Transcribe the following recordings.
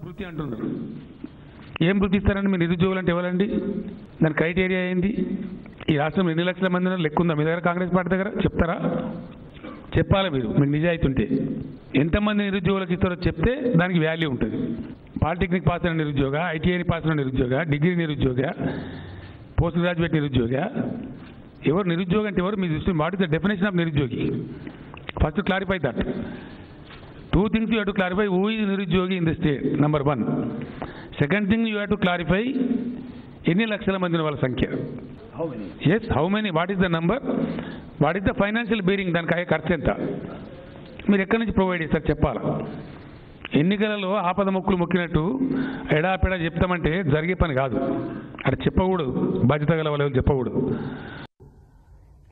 వృత్తి అంటున్నారు. ఏం వృత్తి ఇస్తారండి మీరు? నిరుద్యోగులు అంటే ఎవరండి? దాని క్రైటీరియా ఏంది? ఈ రాష్ట్రంలో ఎన్ని లక్షల మంది లెక్క ఉందా మీ దగ్గర? కాంగ్రెస్ పార్టీ దగ్గర చెప్తారా? చెప్పాలి మీరు నిజాయితీ ఉంటే. ఎంతమంది నిరుద్యోగులకు ఇస్తారో చెప్తే దానికి వాల్యూ ఉంటుంది. పాలిటెక్నిక్ పాస్ అయిన నిరుద్యోగ, ఐటీఐని పాస్ అయిన నిరుద్యోగ, డిగ్రీ నిరుద్యోగ, పోస్ట్ గ్రాడ్యుయేట్ నిరుద్యోగ, ఎవరు నిరుద్యోగ అంటే ఎవరు? మీ దృష్టి what is the definition of నిరుద్యోగి? First clarify that. Two things you have to clarify: who is nirujogi in the state, number one. Second thing, you have to clarify ఎన్ని లక్షల మంది వాళ్ళ సంఖ్య. How many? Yes, how many? What is the number? What is the financial bearing? దానికి ఖర్చు ఎంత? మీరు ఎక్కడి నుంచి ప్రొవైడ్ చేస్తారు చెప్పాలా? ఎన్నికలలో ఆపద మొక్కులు మొక్కినట్టు ఎడాపెడా చెప్తామంటే జరిగే పని కాదు. అక్కడ చెప్పకూడదు, బాధ్యత గల వాళ్ళు చెప్పకూడదు.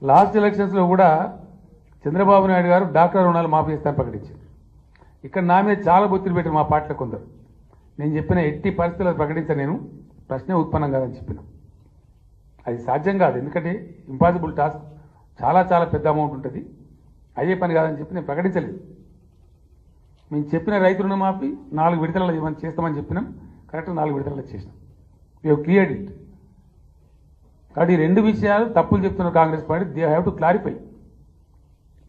లాస్ట్ ఎలక్షన్స్లో కూడా చంద్రబాబు నాయుడు గారు డాక్టర్ రుణాలు మాఫీ చేస్తారని ప్రకటించారు. ఇక్కడ నా మీద చాలా బొత్తులు పెట్టారు మా పార్టీలో కొందరు. నేను చెప్పిన ఎట్టి పరిస్థితుల్లో ప్రకటించాను, నేను ప్రశ్నే ఉత్పన్నం కాదని చెప్పిన. అది సాధ్యం కాదు, ఎందుకంటే ఇంపాసిబుల్ టాస్క్, చాలా చాలా పెద్ద అమౌంట్ ఉంటుంది, అయ్యే పని కాదని చెప్పి నేను ప్రకటించలేదు. మేము చెప్పిన రైతు రుణమాఫీ 4 విడతలలో చేస్తామని చెప్పినాం, కరెక్ట్ 4 విడతలలో చేసినాం. We have cleared it. కాబట్టి ఈ 2 విషయాలు తప్పులు చెప్తున్న Congress party, they have to clarify.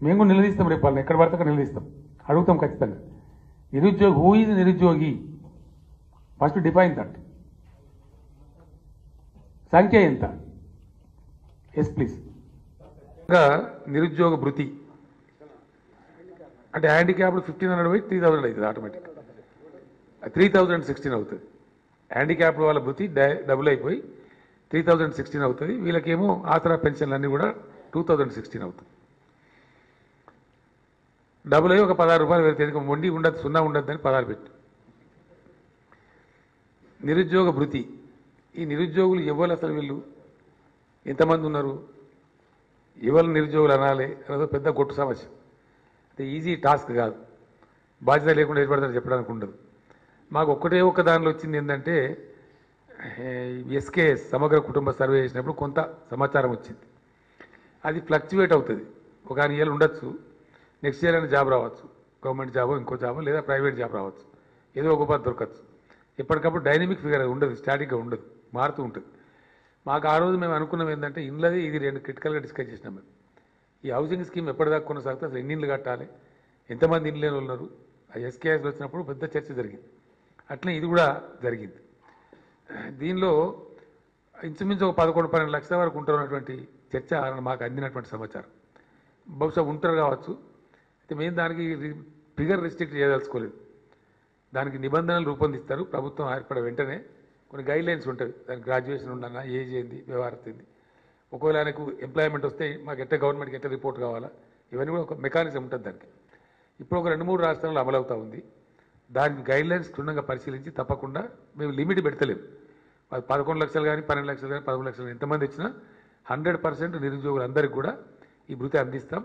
మేము కూడా నిలదీస్తాం, రేపు వాళ్ళని ఎక్కడ పడితే అక్కడ నిలదీస్తాం, అడుగుతాం ఖచ్చితంగా. నిరుద్యోగి, హూ ఈజ్ నిరుద్యోగి? First define that. సంఖ్య ఎంత? Yes please. నిరుద్యోగ భృతి అంటే హ్యాండిక్యాప్డ్ 1500 పోయి 3000 అవుతుంది ఆటోమేటిక్. 3016 అవుతుంది. హ్యాండిక్యాప్డ్ వాళ్ళ భృతి డబుల్ అయిపోయి 3016 అవుతుంది. వీళ్ళకేమో ఆసరా పెన్షన్లు అన్నీ కూడా 2016 అవుతుంది. డబుల్ అయ్యి ఒక 16 రూపాయలు పెడితే మొండి ఉండదు, 0 ఉండద్దు అని 16 పెట్టి. నిరుద్యోగ భృతి, ఈ నిరుద్యోగులు ఎవరు అసలు? వీళ్ళు ఎంతమంది ఉన్నారు? ఎవరు నిరుద్యోగులు అనాలి అన్నదో పెద్ద గొట్టు సమస్య. అంటే ఈజీ టాస్క్ కాదు, బాధ్యత లేకుండా ఏర్పడతారని చెప్పడానికి ఉండదు. మాకు ఒక్క దానిలో వచ్చింది ఏంటంటే, ఎస్కేఎస్ సమగ్ర కుటుంబ సర్వే చేసినప్పుడు కొంత సమాచారం వచ్చింది. అది ఫ్లక్చువేట్ అవుతుంది. ఒక ఇయర్ ఉండొచ్చు, నెక్స్ట్ ఇయర్ అయినా జాబ్ రావచ్చు, గవర్నమెంట్ జాబో ఇంకో జాబో లేదా ప్రైవేట్ జాబ్ రావచ్చు, ఏదో ఒక పని దొరకచ్చు. ఎప్పటికప్పుడు డైనమిక్ ఫిగర్ ఉండదు, స్టాటిక్గా ఉండదు, మారుతూ ఉంటుంది. మాకు ఆ రోజు మేము అనుకున్నాం ఏంటంటే, ఇండ్లది ఇది 2 క్రిటికల్గా డిస్కస్ చేసినాం మేము. ఈ హౌసింగ్ స్కీమ్ ఎప్పటిదాకా కొనసాగుతుంది, అసలు ఎన్ని ఇండ్లు కట్టాలి, ఎంతమంది ఇండ్లు లేని ఉన్నారు, ఆ ఎస్కేఎస్లో వచ్చినప్పుడు పెద్ద చర్చ జరిగింది. అట్లనే ఇది కూడా జరిగింది. దీనిలో ఇంచుమించు ఒక 11-12 లక్షల వరకు ఉంటున్నటువంటి చర్చ మాకు అందినటువంటి సమాచారం. బహుశా ఉంటారు కావచ్చు. అయితే మేము దానికి ఫిగర్ రిస్ట్రిక్ట్ చేయదలుచుకోలేదు. దానికి నిబంధనలు రూపొందిస్తారు ప్రభుత్వం ఏర్పడే వెంటనే. కొన్ని గైడ్లైన్స్ ఉంటాయి, దానికి గ్రాడ్యుయేషన్ ఉండన్నా, ఏజ్ ఏంది, వ్యవహారం ఏంది, ఒకవేళ ఆయనకు ఎంప్లాయ్మెంట్ వస్తే మాకు గవర్నమెంట్కి ఎట్లా రిపోర్ట్ కావాలా, ఇవన్నీ కూడా ఒక మెకానిజం ఉంటుంది దానికి. ఇప్పుడు ఒక 2-3 రాష్ట్రాల్లో అమలవుతూ ఉంది. దానికి గైడ్లైన్స్ క్షుణ్ణంగా పరిశీలించి తప్పకుండా మేము లిమిట్ పెడతలేము. 11 లక్షలు కానీ 12 లక్షలు కానీ 13 లక్షలు ఎంతమంది వచ్చినా 100% నిరుద్యోగులందరికీ కూడా ఈ భృతి అందిస్తాం.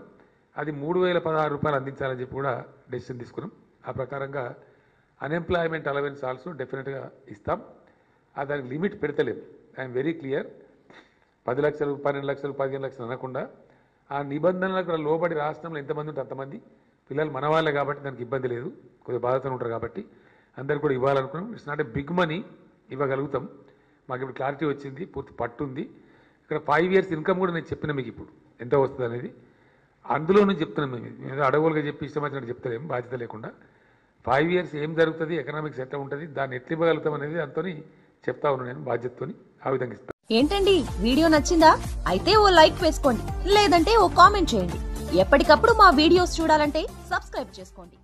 అది 3016 రూపాయలు అందించాలని చెప్పి కూడా డెసిషన్ తీసుకున్నాం. ఆ ప్రకారంగా అన్ఎంప్లాయ్మెంట్ అలవెన్స్ ఆల్సో డెఫినెట్గా ఇస్తాం. దానికి లిమిట్ పెడతలేము. I'm very clear. 10 లక్షలు 12 లక్షలు 15 లక్షలు అనకుండా ఆ నిబంధనలకు లోబడి రాష్ట్రంలో ఎంతమంది ఉంటే అంతమంది పిల్లలు మన వాళ్ళే కాబట్టి దానికి ఇబ్బంది లేదు, కొద్దిగా బాధతో ఉంటారు కాబట్టి అందరు కూడా ఇవ్వాలనుకున్నాం. It's not a big money, ఇవ్వగలుగుతాం. మాకు ఇప్పుడు క్లారిటీ వచ్చింది, పూర్తి పట్టుంది. ఇక్కడ 5 years ఇన్కమ్ కూడా నేను చెప్పిన మీకు ఇప్పుడు ఎంత వస్తుంది అనేది, అందులో నుంచి చెప్తున్నాం. మేము అడవులుగా చెప్పి ఇష్టం వచ్చినట్టు చెప్తలేము బాధ్యత లేకుండా. 5 years ఏం జరుగుతుంది, ఎకనామిక్స్ ఎట్లా ఉంటుంది, దాన్ని ఎట్లా ఇవ్వగలుగుతాం అనేది దాంతో చెప్తా ఉన్నాను నేను బాధ్యతతోని. ఆ విధంగా ఇస్తాను. ఏంటండి వీడియో నచ్చిందా? అయితే ఓ లైక్ వేసుకోండి, లేదంటే ఓ కామెంట్ చేయండి. ఎప్పటికప్పుడు మా వీడియోస్ చూడాలంటే సబ్స్క్రైబ్ చేసుకోండి.